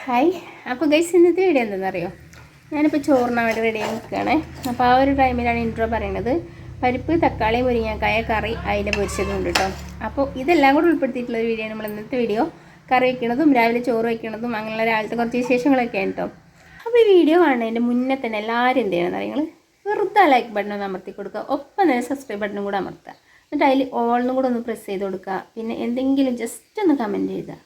Hi. അപ്പോൾ guys ഇന്നത്തെ video എന്താണെന്നറിയോ? ഞാനിപ്പോൾ ചോറിനാൻ വേണ്ടി റെഡി ആയി നിൽക്കുകയാണേ. അപ്പോൾ ആ ഒരു ടൈമിലാണ് ഇൻട്രോ പറയുന്നത്. പരിപ്പ്, തക്കാളി, മുരിങ്ങക്കായ കറി, അയില പൊരിച്ചതുണ്ട് കേട്ടോ. അപ്പോൾ ഇതെല്ലാം കൂടെ ഉൾപ്പെടുത്തിയിട്ടുള്ളൊരു വീഡിയോ നമ്മൾ ഇന്നത്തെ വീഡിയോ. കറി വയ്ക്കണതും രാവിലെ ചോറ് വയ്ക്കണതും അങ്ങനെയുള്ള രാവിലത്തെ കുറച്ച് വിശേഷങ്ങളൊക്കെയാണ് കേട്ടോ. അപ്പോൾ ഈ വീഡിയോ കാണുന്നതിൻ്റെ മുന്നേ തന്നെ എല്ലാവരും എന്ത് ചെയ്യണം നിങ്ങൾ വെറുതെ ലൈക്ക് ബട്ടൺ ഒന്ന് അമർത്തി കൊടുക്കുക. ഒപ്പം തന്നെ സബ്സ്ക്രൈബ് ബട്ടണും കൂടെ അമർത്തുക. എന്നിട്ട് അതിൽ ഓളിനും കൂടെ ഒന്ന് പ്രസ് ചെയ്ത് കൊടുക്കുക. പിന്നെ എന്തെങ്കിലും ജസ്റ്റ് ഒന്ന് കമൻറ്റ് ചെയ്താൽ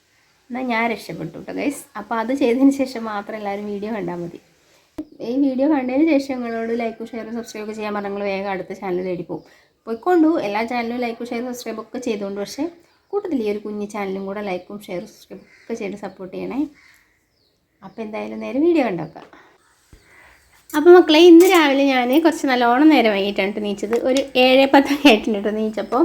എന്നാൽ ഞാൻ രക്ഷപ്പെട്ടു കേട്ടോ ഗൈസ്. അപ്പോൾ അത് ചെയ്തതിന് ശേഷം മാത്രം എല്ലാവരും വീഡിയോ കണ്ടാൽ മതി. ഈ വീഡിയോ കണ്ടതിന് ശേഷം നിങ്ങളോട് ലൈക്കും ഷെയറും സബ്സ്ക്രൈബ് ചെയ്യാൻ പറഞ്ഞാൽ നിങ്ങൾ വേഗം അടുത്ത ചാനൽ തേടി പോകും. പോയിക്കൊണ്ടു എല്ലാ ചാനലും ലൈക്കും ഷെയറും സബ്സ്ക്രൈബ് ഒക്കെ ചെയ്തുകൊണ്ട്, പക്ഷേ കൂട്ടത്തിൽ ഈ ഒരു കുഞ്ഞ് ചാനലും കൂടെ ലൈക്കും ഷെയറും സബ്സ്ക്രൈബ് ഒക്കെ ചെയ്ത് സപ്പോർട്ട് ചെയ്യണേ. അപ്പോൾ എന്തായാലും നേരെ വീഡിയോ കണ്ടാക്കാം. അപ്പോൾ മക്കളെ, ഇന്ന് രാവിലെ ഞാൻ കുറച്ച് നല്ലോണം നേരം വൈകിട്ടാണ് നീച്ചത്. ഒരു 7:10 ആയിട്ടുണ്ട് നീച്ചപ്പോൾ.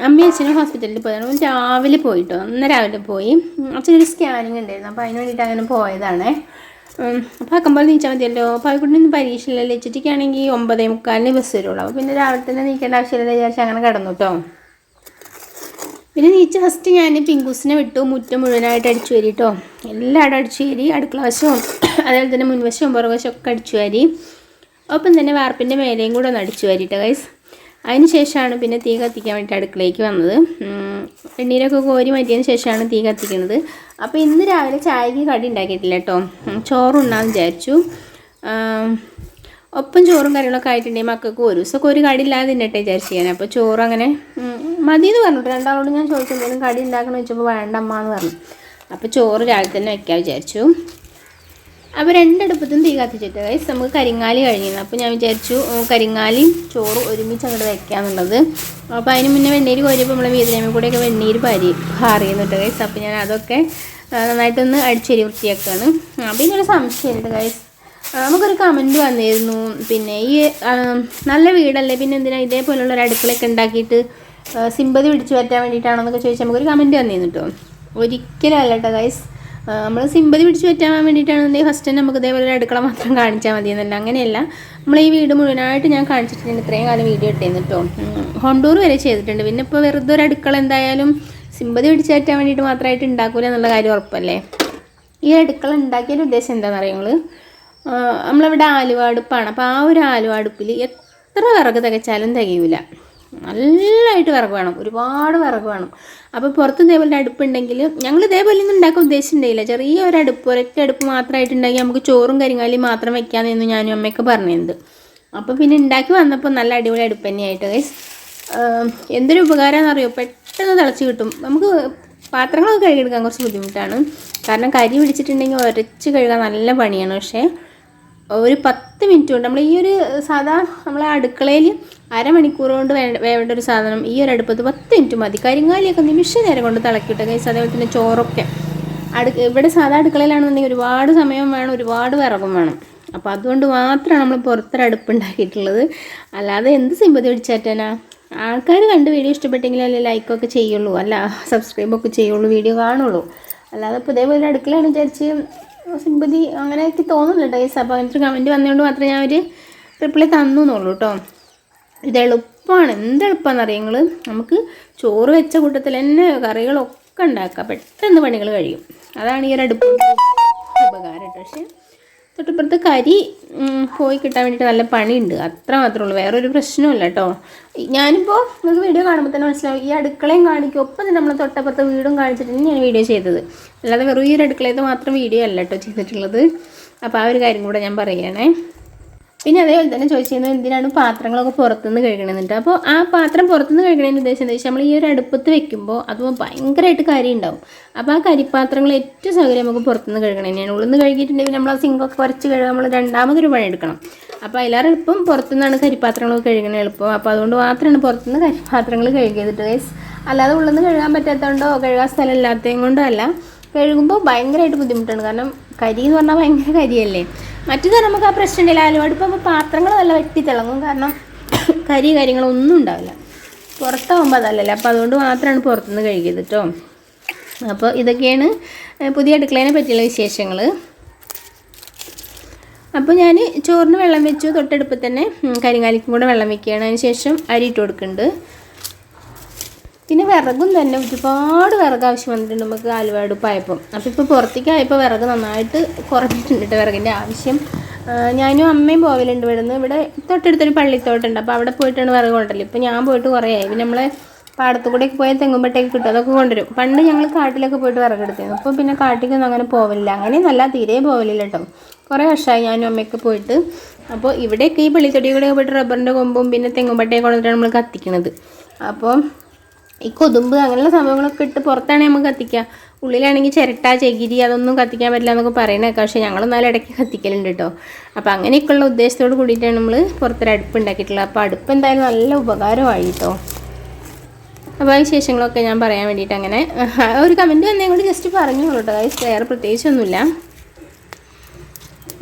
അമ്മയും അച്ഛനും ഹോസ്പിറ്റലിൽ പോയതാണ്. രാവിലെ പോയിട്ടോ, അന്ന് രാവിലെ പോയി. അച്ഛനൊരു സ്കാനിങ് ഉണ്ടായിരുന്നു, അപ്പോൾ അതിന് വേണ്ടിയിട്ട് അങ്ങനെ പോയതാണ്. അപ്പോൾ ആക്കുമ്പോൾ നീച്ചാൽ മതിയല്ലോ. അപ്പോൾ അതിൽക്കൂടെ പരീക്ഷയില്ലല്ലോ. ഉച്ചയ്ക്കാണെങ്കിൽ 9:45 ബസ് വരുള്ളൂ. അപ്പോൾ പിന്നെ രാവിലെ തന്നെ നീക്കേണ്ട ആവശ്യമില്ല വിചാരിച്ച് അങ്ങനെ കിടന്നു കേട്ടോ. പിന്നെ നീച്ച് ഫസ്റ്റ് ഞാൻ പിങ്കൂസിനെ വിട്ടു. മുറ്റം മുഴുവനായിട്ട് അടിച്ചു വാരി കേട്ടോ. എല്ലായിടും അടിച്ചു വാരി, അടുക്കള വശവും അതുപോലെ തന്നെ മുൻവശവും പുറകുവശവും ഒക്കെ അടിച്ചു വാരി. ഒപ്പം തന്നെ വാർപ്പിൻ്റെ മേലെയും കൂടെ ഒന്ന് അടിച്ചു വാരിട്ടോ ഗൈസ്. അതിന് ശേഷമാണ് പിന്നെ തീ കത്തിക്കാൻ വേണ്ടിയിട്ട് അടുക്കളയ്ക്ക് വന്നത്. എണ്ണീരൊക്കെ കോരി മാറ്റിയതിന് ശേഷമാണ് തീ കത്തിക്കുന്നത്. അപ്പോൾ ഇന്ന് രാവിലെ ചായക്ക് കടി ഉണ്ടാക്കിയിട്ടില്ല കേട്ടോ. ചോറുണ്ണാന്ന് വിചാരിച്ചു. ഒപ്പം ചോറും കറികളൊക്കെ ആയിട്ടുണ്ടെങ്കിൽ മക്കൾക്ക് ഒരു ദിവസമൊക്കെ ഒരു കടി ഇല്ലാതെ തിന്നട്ടെ വിചാരിച്ചു ഞാൻ. അപ്പോൾ ചോറ് അങ്ങനെ മതി എന്ന് പറഞ്ഞിട്ട് രണ്ടാളോട് ഞാൻ ചോദിച്ചു എന്തെങ്കിലും കടി ഉണ്ടാക്കണം വെച്ചപ്പോൾ വേണ്ട അമ്മ എന്ന് പറഞ്ഞു. അപ്പോൾ ചോറ് രാവിലെ തന്നെ വയ്ക്കാൻ വിചാരിച്ചു. അപ്പോൾ രണ്ടടുപ്പത്തും തീ കത്തിച്ചിട്ട് ഗൈസ് നമുക്ക് കരിങ്ങാലി കഴിഞ്ഞിരുന്നു. അപ്പോൾ ഞാൻ വിചാരിച്ചു കരിങ്ങാലിയും ചോറും ഒരുമിച്ച് അങ്ങോട്ട് വയ്ക്കാമെന്നുള്ളത്. അപ്പോൾ അതിന് മുന്നേ വെണ്ണീര് കോരിയപ്പോൾ നമ്മളെ വീതിരമ്മ കൂടെയൊക്കെ വെണ്ണീര് പാറിയുന്നുണ്ട് ഗൈസ്. അപ്പോൾ ഞാൻ അതൊക്കെ നന്നായിട്ടൊന്ന് അടിച്ചേരി വൃത്തിയാക്കുകയാണ്. അപ്പോൾ ഇതിനൊരു സംശയമുണ്ട് ഗൈസ്. നമുക്കൊരു കമൻറ്റ് വന്നിരുന്നു, പിന്നെ ഈ നല്ല വീടല്ലേ പിന്നെ എന്തിനാണ് ഇതേപോലുള്ള ഒരു അടുക്കളയൊക്കെ ഉണ്ടാക്കിയിട്ട് സിമ്പതി പിടിച്ച് പറ്റാൻ വേണ്ടിയിട്ടാണോ എന്നൊക്കെ ചോദിച്ചാൽ നമുക്കൊരു കമൻറ്റ് വന്നിരുന്നു കേട്ടോ. ഒരിക്കലും അല്ല കേട്ടോ ഗൈസ്. നമ്മൾ സിമ്പതി പിടിച്ച് പറ്റാൻ വേണ്ടിയിട്ടാണെന്നുണ്ടെങ്കിൽ ഫസ്റ്റ് തന്നെ നമുക്ക് ഇതേപോലെ ഒരു അടുക്കള മാത്രം കാണിച്ചാൽ മതി എന്നല്ല. അങ്ങനെയല്ല, നമ്മൾ ഈ വീട് മുഴുവനായിട്ട് ഞാൻ കാണിച്ചിട്ടുണ്ട്. ഇത്രയും കാലം വീഡിയോ ഇട്ടേന്ന് കേട്ടോ. ഹോം ടൂർ വരെ ചെയ്തിട്ടുണ്ട്. പിന്നെ ഇപ്പോൾ വെറുതെ ഒരു അടുക്കള എന്തായാലും സിമ്പതി പിടിച്ച് പറ്റാൻ വേണ്ടിയിട്ട് മാത്രമായിട്ട് ഉണ്ടാക്കില്ല എന്നുള്ള കാര്യം ഉറപ്പല്ലേ. ഈ അടുക്കള ഉണ്ടാക്കിയൊരു ഉദ്ദേശം എന്താണെന്ന് അറിയുങ്ങൾ, നമ്മളിവിടെ ആലുവാടുപ്പാണ്. അപ്പോൾ ആ ഒരു ആലുവാടുപ്പിൽ എത്ര വിറക് തികച്ചാലും തികയില്ല. നല്ലതായിട്ട് വിറക് വേണം, ഒരുപാട് വിറക് വേണം. അപ്പോൾ പുറത്ത് ഇതേപോലെ അടുപ്പുണ്ടെങ്കിൽ ഞങ്ങൾ ഇതേപോലെ ഒന്നും ഉണ്ടാക്കാൻ ഉദ്ദേശിച്ചിട്ടുണ്ടായില്ല. ചെറിയൊരു അടുപ്പ്, ഒരൊറ്റ അടുപ്പ് മാത്രമായിട്ടുണ്ടെങ്കിൽ നമുക്ക് ചോറും കരിങ്ങാലിയും മാത്രം വയ്ക്കാമെന്ന് ഞാനും അമ്മയൊക്കെ പറഞ്ഞത്. അപ്പോൾ പിന്നെ ഉണ്ടാക്കി വന്നപ്പോൾ നല്ല അടിപൊളി അടുപ്പ് തന്നെയായിട്ട് ഗൈസ്. എന്തൊരു ഉപകാരമാണെന്ന് അറിയോ, പെട്ടെന്ന് തിളച്ച് കിട്ടും. നമുക്ക് പാത്രങ്ങളൊക്കെ കഴുകിയെടുക്കാൻ കുറച്ച് ബുദ്ധിമുട്ടാണ്, കാരണം കരി പിടിച്ചിട്ടുണ്ടെങ്കിൽ ഉരച്ച് കഴുകാൻ നല്ല പണിയാണ്. പക്ഷേ ഒരു 10 മിനിറ്റ് കൊണ്ട് നമ്മൾ ഈ ഒരു സാധാ നമ്മളെ അടുക്കളയിൽ അരമണിക്കൂർ കൊണ്ട് വേണ്ട ഒരു സാധനം ഈ ഒരു അടുപ്പത്ത് 10 മിനിറ്റ് മതി. കരിങ്ങാലിയൊക്കെ നിമിഷ നേരം കൊണ്ട് തിളക്കിയിട്ട് ഗൈസ്. അതേപോലെ തന്നെ ചോറൊക്കെ ഇവിടെ സാധാ അടുക്കളയിലാണെന്നുണ്ടെങ്കിൽ ഒരുപാട് സമയം വേണം, ഒരുപാട് വിറകും വേണം. അപ്പോൾ അതുകൊണ്ട് മാത്രമാണ് നമ്മൾ പുറത്തൊരു അടുപ്പുണ്ടാക്കിയിട്ടുള്ളത്. അല്ലാതെ എന്ത് സിമ്പതി പിടിച്ചാറ്റാനാ. ആൾക്കാർ കണ്ട് വീഡിയോ ഇഷ്ടപ്പെട്ടെങ്കിൽ അല്ലേ ലൈക്കൊക്കെ ചെയ്യുള്ളൂ, അല്ല സബ്സ്ക്രൈബൊക്കെ ചെയ്യുള്ളൂ, വീഡിയോ കാണുള്ളൂ. അല്ലാതെ ഇപ്പോൾ ഇതേപോലെ അടുക്കളയാണ് വിചാരിച്ച് സിമ്പതി അങ്ങനെയൊക്കെ തോന്നുന്നുണ്ട് ഗൈസ്. അപ്പോൾ അങ്ങനത്തെ കമൻറ്റ് വന്നതുകൊണ്ട് മാത്രമേ ഞാൻ ഒരു റിപ്ലൈ തന്നുള്ളൂ കേട്ടോ. ഇത് എളുപ്പമാണ്. എന്ത് എളുപ്പമാണെന്ന് അറിയുങ്ങൾ, നമുക്ക് ചോറ് വെച്ച കൂട്ടത്തിൽ തന്നെ കറികളൊക്കെ ഉണ്ടാക്കാം, പെട്ടെന്ന് പണികൾ കഴിയും. അതാണ് ഈ ഒരു അടുപ്പ് ഉപകാരം കേട്ടോ. പക്ഷേ തൊട്ടിപ്പുറത്ത് കരി പോയി കിട്ടാൻ വേണ്ടിയിട്ട് നല്ല പണിയുണ്ട്, അത്ര മാത്രമേ ഉള്ളൂ, വേറൊരു പ്രശ്നമില്ല കേട്ടോ. ഞാനിപ്പോൾ നിങ്ങൾക്ക് വീഡിയോ കാണുമ്പോൾ തന്നെ മനസ്സിലാവും, ഈ അടുക്കളയും കാണിക്കും, ഒപ്പം തന്നെ നമ്മൾ തൊട്ടപ്പുറത്തെ വീടും കാണിച്ചിട്ടാണ് ഞാൻ വീഡിയോ ചെയ്തത്. അല്ലാതെ വെറും ഈ ഒരു അടുക്കളയത്ത് മാത്രം വീഡിയോ അല്ല കേട്ടോ ചെയ്തിട്ടുള്ളത്. അപ്പോൾ ആ ഒരു കാര്യം കൂടെ ഞാൻ പറയുകയാണേ. പിന്നെ അതേപോലെ തന്നെ ചോദിച്ചിരുന്നു എന്തിനാണ് പാത്രങ്ങളൊക്കെ പുറത്തുനിന്ന് കഴുകണമെന്നിട്ട്. അപ്പോൾ ആ പാത്രം പുറത്തുനിന്ന് കഴുകണതിൻ്റെ ഉദ്ദേശം എന്താ വെച്ചാൽ നമ്മൾ ഈ ഒരു അടുപ്പത്ത് വെക്കുമ്പോൾ അത് ഭയങ്കരമായിട്ട് കരി ഉണ്ടാവും. അപ്പോൾ ആ കരിപ്പാത്രങ്ങൾ ഏറ്റവും സൗകര്യം നമുക്ക് പുറത്തുനിന്ന് കഴുകണം തന്നെയാണ്. ഉള്ളിൽ നിന്ന് കഴുകിയിട്ടുണ്ടെങ്കിൽ നമ്മൾ ആ സിങ്കൊക്കെ കുറച്ച് കഴുകാൻ നമ്മൾ രണ്ടാമതൊരു പണി എടുക്കണം. അപ്പോൾ അതിലേറെ എളുപ്പം പുറത്തുനിന്നാണ് കരിപ്പാത്രങ്ങളൊക്കെ കഴുകണ എളുപ്പം. അപ്പോൾ അതുകൊണ്ട് മാത്രമാണ് പുറത്തുനിന്ന് കരിപ്പാത്രങ്ങൾ കഴുകിയതിട്ട് ഗൈസ്. അല്ലാതെ ഉള്ളിൽ നിന്ന് കഴുകാൻ പറ്റാത്തതുകൊണ്ടോ കഴുകാൻ സ്ഥലം ഇല്ലാത്തതും കൊണ്ടോ അല്ല. കഴുകുമ്പോൾ ഭയങ്കരമായിട്ട് ബുദ്ധിമുട്ടാണ്, കാരണം കരി എന്ന് പറഞ്ഞാൽ ഭയങ്കര കരിയല്ലേ. മറ്റേത് നമുക്ക് ആ പ്രശ്നം ഉണ്ടല്ലോ, ആലുവടുപ്പാകുമ്പോൾ പാത്രങ്ങൾ നല്ല വെട്ടിത്തിളങ്ങും, കാരണം കാര്യങ്ങളൊന്നും ഉണ്ടാവില്ല. പുറത്താകുമ്പോൾ അതല്ലല്ലോ. അപ്പോൾ അതുകൊണ്ട് മാത്രമാണ് പുറത്തുനിന്ന് കഴുകിയത് കേട്ടോ. അപ്പോൾ ഇതൊക്കെയാണ് പുതിയ അടുക്കളേനെ പറ്റിയുള്ള വിശേഷങ്ങൾ. അപ്പോൾ ഞാൻ ചോറിന് വെള്ളം വെച്ചു, തൊട്ടടുപ്പ് തന്നെ കരിങ്ങാലിക്കും കൂടെ വെള്ളം വെക്കുകയാണ്. അതിന് ശേഷം അരി ഇട്ട് കൊടുക്കുന്നുണ്ട്. പിന്നെ വിറകും തന്നെ ഒരുപാട് വിറക് ആവശ്യം വന്നിട്ടുണ്ട് നമുക്ക് ആലുവടുപ്പായപ്പം. അപ്പോൾ ഇപ്പോൾ പുറത്തേക്കായപ്പോൾ വിറക് നന്നായിട്ട് കുറഞ്ഞിട്ടുണ്ട് കേട്ടോ, വിറകിൻ്റെ ആവശ്യം. ഞാനും അമ്മയും പോവലുണ്ട് ഇവിടുന്ന്. ഇവിടെ തൊട്ടടുത്തൊരു പള്ളിത്തോട്ടുണ്ട്, അപ്പോൾ അവിടെ പോയിട്ടാണ് വിറക് കൊണ്ടല്ലോ. ഇപ്പോൾ ഞാൻ പോയിട്ട് കുറേ ആയി. പിന്നെ നമ്മളെ പാടത്തു കൂടെയൊക്കെ പോയാൽ തെങ്ങുമ്പട്ടേക്ക് കിട്ടും, അതൊക്കെ കൊണ്ടുവരും. പണ്ട് ഞങ്ങൾ കാട്ടിലൊക്കെ പോയിട്ട് വിറകെടുത്തിരുന്നു. അപ്പോൾ പിന്നെ കാട്ടിലേക്കൊന്നും അങ്ങനെ പോവലില്ല, അങ്ങനെ നല്ല തീരെ പോവലില്ല കേട്ടോ. കുറേ വർഷമായി ഞാനും അമ്മയൊക്കെ പോയിട്ട്. അപ്പോൾ ഇവിടെയൊക്കെ ഈ പള്ളിത്തൊടി കൂടെ പോയിട്ട് റബ്ബറിൻ്റെ കൊമ്പും പിന്നെ തെങ്ങുമ്പട്ടയൊക്കെ കൊണ്ടിട്ടാണ് നമ്മൾ കത്തിക്കണത്. അപ്പോൾ ഈ കൊതുമ്പ് അങ്ങനെയുള്ള സംഭവങ്ങളൊക്കെ ഇട്ട് പുറത്താണെങ്കിൽ നമുക്ക് കത്തിക്കാം. ഉള്ളിലാണെങ്കിൽ ചിരട്ട ചകിരി അതൊന്നും കത്തിക്കാൻ പറ്റില്ല എന്നൊക്കെ പറയണേക്കാം. പക്ഷേ ഞങ്ങളൊന്നാലും ഇടയ്ക്ക് കത്തിക്കലുണ്ട് കേട്ടോ. അപ്പോൾ അങ്ങനെയൊക്കെയുള്ള ഉദ്ദേശത്തോട് കൂടിയിട്ടാണ് നമ്മൾ പുറത്തൊരു അടുപ്പ് ഉണ്ടാക്കിയിട്ടുള്ളത്. അപ്പോൾ അടുപ്പ് എന്തായാലും നല്ല ഉപകാരമായി കേട്ടോ. അപ്പോൾ ആ വിശേഷങ്ങളൊക്കെ ഞാൻ പറയാൻ വേണ്ടിയിട്ട് അങ്ങനെ ഒരു കമൻറ്റ് വന്നേ കൂടി ജസ്റ്റ് പറഞ്ഞു കേട്ടോ. വേറെ പ്രത്യേകിച്ചൊന്നുമില്ല.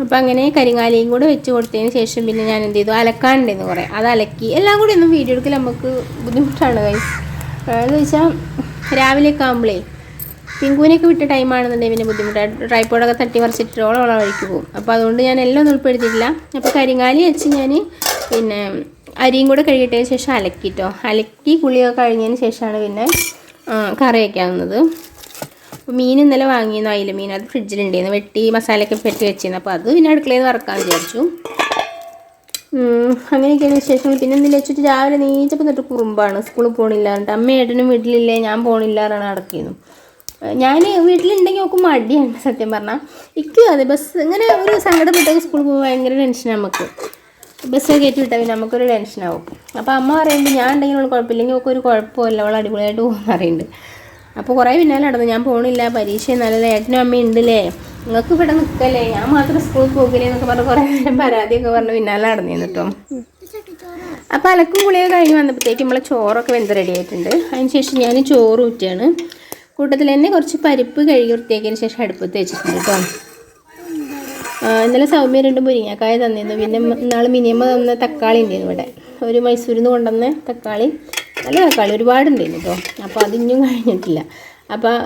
അപ്പോൾ അങ്ങനെ കരിങ്ങാലയും കൂടെ വെച്ച് കൊടുത്തതിന് ശേഷം പിന്നെ ഞാൻ എന്ത് ചെയ്തു, അലക്കാനുണ്ടായിരുന്നു കുറേ, അത് അലക്കി. എല്ലാം കൂടി ഒന്നും വീഡിയോ എടുക്കൽ നമുക്ക് ബുദ്ധിമുട്ടാണ് ഗൈസ്. എന്ന് വെച്ചാൽ രാവിലെയൊക്കെ ആകുമ്പോഴേ പിങ്കുവിനൊക്കെ വിട്ട ടൈമാണെന്നുണ്ടെങ്കിൽ പിന്നെ ബുദ്ധിമുട്ടാണ്. ട്രൈപ്പോഡൊക്കെ തട്ടി മറിച്ചിട്ട് ഓളം വഴിക്ക് പോകും. അപ്പോൾ അതുകൊണ്ട് ഞാൻ എല്ലാം ഒന്നും ഉൾപ്പെടുത്തിയിട്ടില്ല. അപ്പോൾ കരിങ്ങാലി വെച്ച് ഞാൻ പിന്നെ അരിയും കൂടെ കഴുകിയിട്ടതിന് ശേഷം അലക്കിട്ടോ. അലക്കി കുളിയൊക്കെ കഴിഞ്ഞതിന് ശേഷമാണ് പിന്നെ കറി വയ്ക്കാവുന്നത്. അപ്പോൾ മീൻ ഇന്നലെ വാങ്ങിയിരുന്നു, അയില മീൻ. അത് ഫ്രിഡ്ജിലുണ്ടായിരുന്നു, വെട്ടി മസാലയൊക്കെ പെറ്റി വെച്ചിരുന്നു. അപ്പോൾ അത് പിന്നെ അടുക്കളയിൽ നിന്ന് വറക്കാൻ വിചാരിച്ചു. അങ്ങനെയൊക്കെയാണ് വിശേഷങ്ങൾ. പിന്നെ എന്തെങ്കിലും വെച്ചിട്ട് രാവിലെ നീച്ചപ്പോൾ തൊട്ട് കുറുമ്പാണ്, സ്കൂളിൽ പോകണില്ല എന്നിട്ട്. അമ്മയേട്ടനും വീട്ടിലില്ലേ, ഞാൻ പോകണില്ല എന്നാണ് നടക്കിയിരുന്നു. ഞാൻ വീട്ടിലുണ്ടെങ്കിൽ നോക്കും മടിയാണ് സത്യം പറഞ്ഞാൽ. ഇക്കും അതെ, ബസ് ഇങ്ങനെ ഒരു സങ്കടപ്പെട്ടൊക്കെ സ്കൂളിൽ പോകുമ്പോൾ ഭയങ്കര ടെൻഷനാണ് നമുക്ക്. ബസ്സൊക്കെ കയറ്റി വിട്ടാൽ പിന്നെ നമുക്കൊരു ടെൻഷനാവും. അപ്പോൾ അമ്മ പറയുമ്പോൾ ഞാൻ ഉണ്ടെങ്കിൽ അവൾ കുഴപ്പമില്ലെങ്കിൽ ഒക്കെ ഒരു കുഴപ്പമില്ല, അവൾ അടിപൊളിയായിട്ട് പോകുമെന്ന് പറയുന്നുണ്ട്. അപ്പോൾ കുറേ പിന്നാലെ നടന്നു, ഞാൻ പോകണില്ല, പരീക്ഷ നല്ലത്, ഏട്ടനും അമ്മയും ഉണ്ടല്ലേ, നിങ്ങൾക്ക് ഇവിടെ നിൽക്കല്ലേ, ഞാൻ മാത്രം സ്കൂളിൽ പോകില്ലേ എന്നൊക്കെ പറഞ്ഞ് കുറേ നേരം പരാതിയൊക്കെ പറഞ്ഞ് പിന്നാലെ നടന്നിരുന്നു കേട്ടോ. അപ്പോൾ അലക്കും കുളിയൊക്കെ കഴിഞ്ഞ് വന്നപ്പോഴത്തേക്കും നമ്മളെ ചോറൊക്കെ വെന്ത് റെഡി ആയിട്ടുണ്ട്. അതിന് ശേഷം ഞാൻ ചോറ് ഊറ്റുകയാണ്. കൂട്ടത്തിൽ തന്നെ കുറച്ച് പരിപ്പ് കഴുകി വൃത്തിയാക്കിയതിന് ശേഷം അടുപ്പത്ത് വെച്ചിട്ടുണ്ട് കേട്ടോ. ഇന്നലെ സൗമ്യ 2 മുരിങ്ങക്കായ തന്നിരുന്നു. പിന്നെ നാളെ മിനിയമ്മ തന്ന തക്കാളി ഉണ്ടായിരുന്നു ഇവിടെ, ഒരു മൈസൂരിൽ നിന്ന് കൊണ്ടുവന്ന തക്കാളി, നല്ല തക്കാളി ഒരുപാടുണ്ടായിരുന്നു കേട്ടോ. അപ്പോൾ അതിനും കഴിഞ്ഞിട്ടില്ല. അപ്പോൾ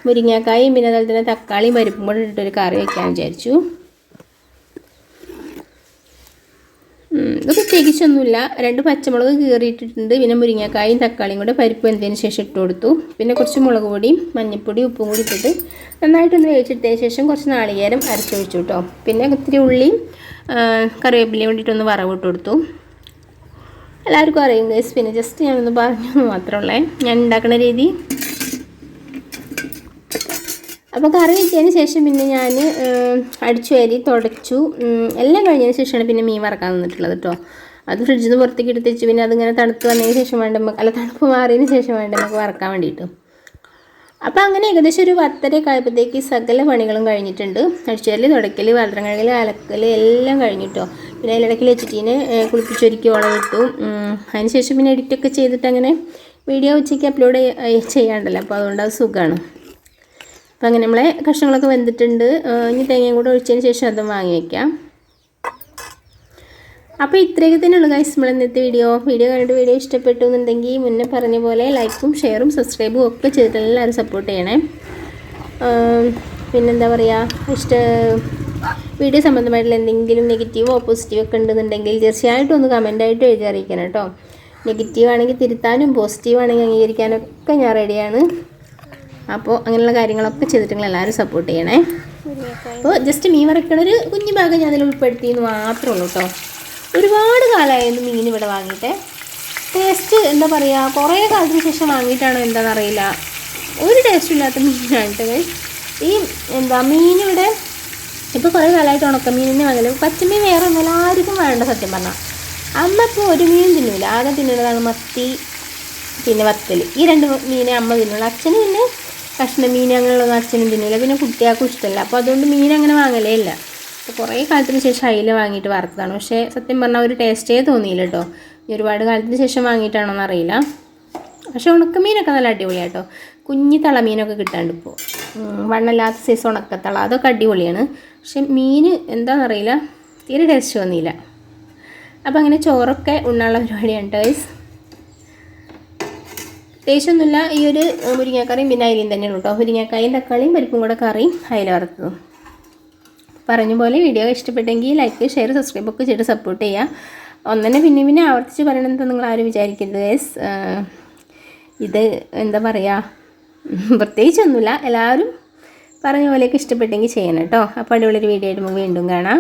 മുരിങ്ങക്കായും പിന്നെ അതുപോലെ തന്നെ തക്കാളിയും പരിപ്പും കൂടെ ഇട്ടിട്ടൊരു കറി വയ്ക്കാൻ വിചാരിച്ചു. ഇത് പ്രത്യേകിച്ചൊന്നുമില്ല, 2 പച്ചമുളക് കീറിയിട്ടിട്ടുണ്ട്. പിന്നെ മുരിങ്ങക്കായും തക്കാളിയും കൂടെ പരിപ്പ് വെന്തതിന് ശേഷം ഇട്ട് കൊടുത്തു. പിന്നെ കുറച്ച് മുളക് പൊടിയും മഞ്ഞൾപ്പൊടിയും ഉപ്പും കൂടി ഇട്ടിട്ട് നന്നായിട്ടൊന്ന് വേവിച്ചിട്ടതിന് ശേഷം കുറച്ച് നാളികേരം അരച്ചൊഴിച്ചു കേട്ടോ. പിന്നെ ഇത്തിരി ഉള്ളിയും കറിവേപ്പിലയും വേണ്ടിയിട്ടൊന്ന് വറവിട്ട് കൊടുത്തു. എല്ലാവർക്കും അറിയും ഗൈസ്, പിന്നെ ജസ്റ്റ് ഞാനൊന്ന് പറഞ്ഞു മാത്രമുള്ളേ ഞാൻ ഉണ്ടാക്കുന്ന രീതി. അപ്പോൾ കറി വെച്ചതിന് ശേഷം പിന്നെ ഞാൻ അടിച്ചു വാരി തുടച്ചു എല്ലാം കഴിഞ്ഞതിന് ശേഷമാണ് പിന്നെ മീൻ വറക്കാൻ നിന്നിട്ടുള്ളത് കേട്ടോ. അത് ഫ്രിഡ്ജിൽ നിന്ന് പുറത്തേക്ക് എടുത്ത് വെച്ച് പിന്നെ അതിങ്ങനെ തണുത്ത് വന്നതിന് ശേഷം വേണ്ട നമുക്ക്, അല്ല തണുപ്പ് മാറിയതിന് ശേഷം വേണ്ട നമുക്ക് വറക്കാൻ വേണ്ടിയിട്ട്. അപ്പോൾ അങ്ങനെ ഏകദേശം ഒരു 10:30 ആയപ്പോഴത്തേക്ക് സകല പണികളും കഴിഞ്ഞിട്ടുണ്ട്. അടിച്ചുവാരൽ, തുടയ്ക്കൽ, പാത്രം കഴുകൽ, അലക്കൽ എല്ലാം കഴിഞ്ഞിട്ടോ. പിന്നെ അതിലിടയ്ക്ക് ലച്ചിട്ടീനെ കുളിപ്പിച്ചൊരുക്കി വളമിട്ടു. അതിന് ശേഷം പിന്നെ എഡിറ്റൊക്കെ ചെയ്തിട്ട് അങ്ങനെ വീഡിയോ ഉച്ചയ്ക്ക് അപ്ലോഡ് ചെയ്യാണ്ടല്ലോ, അപ്പോൾ അതുകൊണ്ട് അത് സുഖമാണ്. അപ്പോൾ അങ്ങനെ നമ്മളെ കഷ്ണങ്ങളൊക്കെ വെന്തിട്ടുണ്ട്. ഇനി തേങ്ങയും കൂടെ ഒഴിച്ചതിന് ശേഷം അതും വാങ്ങി വയ്ക്കാം. അപ്പോൾ ഇത്രയൊക്കെ തന്നെയുള്ളൂ ഗൈസ് നമ്മൾ ഇന്നത്തെ വീഡിയോ കണ്ടിട്ട് വീഡിയോ ഇഷ്ടപ്പെട്ടു എന്നുണ്ടെങ്കിൽ മുന്നേ പറഞ്ഞ പോലെ ലൈക്കും ഷെയറും സബ്സ്ക്രൈബും ഒക്കെ ചെയ്തിട്ട് എല്ലാവരും സപ്പോർട്ട് ചെയ്യണേ. പിന്നെന്താ പറയുക, വീഡിയോ സംബന്ധമായിട്ടുള്ള എന്തെങ്കിലും നെഗറ്റീവോ പോസിറ്റീവോ ഒക്കെ ഉണ്ടെന്നുണ്ടെങ്കിൽ തീർച്ചയായിട്ടും ഒന്ന് കമൻറ്റായിട്ട് എഴുതി അറിയിക്കണം കേട്ടോ. നെഗറ്റീവ് ആണെങ്കിൽ തിരുത്താനും പോസിറ്റീവ് ആണെങ്കിൽ അംഗീകരിക്കാനൊക്കെ ഞാൻ റെഡിയാണ്. അപ്പോൾ അങ്ങനെയുള്ള കാര്യങ്ങളൊക്കെ ചെയ്തിട്ട് നിങ്ങൾ എല്ലാവരും സപ്പോർട്ട് ചെയ്യണേ. അപ്പോൾ ജസ്റ്റ് മീൻ വറക്കണ ഒരു കുഞ്ഞു ഭാഗം ഞാൻ അതിൽ ഉൾപ്പെടുത്തിയെന്ന് മാത്രമേ ഉള്ളൂ കേട്ടോ. ഒരുപാട് കാലമായിരുന്നു മീൻ ഇവിടെ വാങ്ങിയിട്ട്. ടേസ്റ്റ് എന്താ പറയുക, കുറേ കാലത്തിന് ശേഷം വാങ്ങിയിട്ടാണോ എന്താണെന്നറിയില്ല, ഒരു ടേസ്റ്റും ഇല്ലാത്ത മീനാണ് കേട്ടോ. ഈ മീനിവിടെ ഇപ്പോൾ കുറേ കാലമായിട്ട് ഉണക്കമീനിനെ വാങ്ങല്. പച്ചമീൻ വേറെ ഒന്നുമില്ല, ആർക്കും വേണ്ട സത്യം പറഞ്ഞാൽ. അമ്മ ഇപ്പോൾ ഒരു മീൻ തിന്നില്ല, ആകെ തിന്നുന്നതാണ് മത്തി പിന്നെ വത്തൽ. ഈ 2 മീനെ അമ്മ തിന്നുള്ളൂ. അച്ഛന് പിന്നെ കഷ്ണമീൻ അങ്ങനെയുള്ളതൊന്നും അച്ഛനും തിന്നില്ല, പിന്നെ കുട്ടികൾക്കും ഇഷ്ടമല്ല. അപ്പോൾ അതുകൊണ്ട് മീൻ അങ്ങനെ വാങ്ങലേ ഇല്ല. അപ്പോൾ കുറേ കാലത്തിന് ശേഷം അയില വാങ്ങിയിട്ട് വറുത്തതാണ്. പക്ഷേ സത്യം പറഞ്ഞാൽ ഒരു ടേസ്റ്റേ തോന്നിയില്ല കേട്ടോ. ഒരുപാട് കാലത്തിന് ശേഷം വാങ്ങിയിട്ടാണോ എന്നറിയില്ല. പക്ഷേ ഉണക്കമീനൊക്കെ നല്ല അടിപൊളിയാണ് കേട്ടോ. കുഞ്ഞി തളമീനൊക്കെ കിട്ടാണ്ട് ഇപ്പോൾ, വണ്ണല്ലാത്ത സൈസ് ഉണക്കത്തള, അതൊക്കെ അടിപൊളിയാണ്. പക്ഷെ മീൻ എന്താണെന്നറിയില്ല, തീരെ ടേസ്റ്റ് തോന്നിയില്ല. അപ്പോൾ അങ്ങനെ ചോറൊക്കെ ഉണ്ണാനുള്ള പരിപാടിയാണ് ഗൈസ്. ടേസ്റ്റൊന്നുമില്ല. ഈ ഒരു മുരിങ്ങക്കറിയും പിന്നെ അയിലയും തന്നെയാണ് കേട്ടോ. മുരിങ്ങക്കായും തക്കാളിയും പരിപ്പും കൂടെ കറിയും അയില വറുത്തതും. പറഞ്ഞ പോലെ വീഡിയോ ഇഷ്ടപ്പെട്ടെങ്കിൽ ലൈക്ക് ഷെയർ സബ്സ്ക്രൈബൊക്കെ ചെയ്ത് സപ്പോർട്ട് ചെയ്യുക. ഒന്നെ പിന്നെ ആവർത്തിച്ച് പറയണമെന്ന് നിങ്ങൾ ആരും വിചാരിക്കരുത് ഗൈസ്. ഇത് എന്താ പറയുക, പ്രത്യേകിച്ചൊന്നുമില്ല, എല്ലാവരും പറഞ്ഞ പോലെയൊക്കെ ഇഷ്ടപ്പെട്ടെങ്കിൽ ചെയ്യണം കേട്ടോ. അപ്പോൾ അടിപൊളി ഒരു വീഡിയോ ആയിട്ട് വീണ്ടും കാണാം.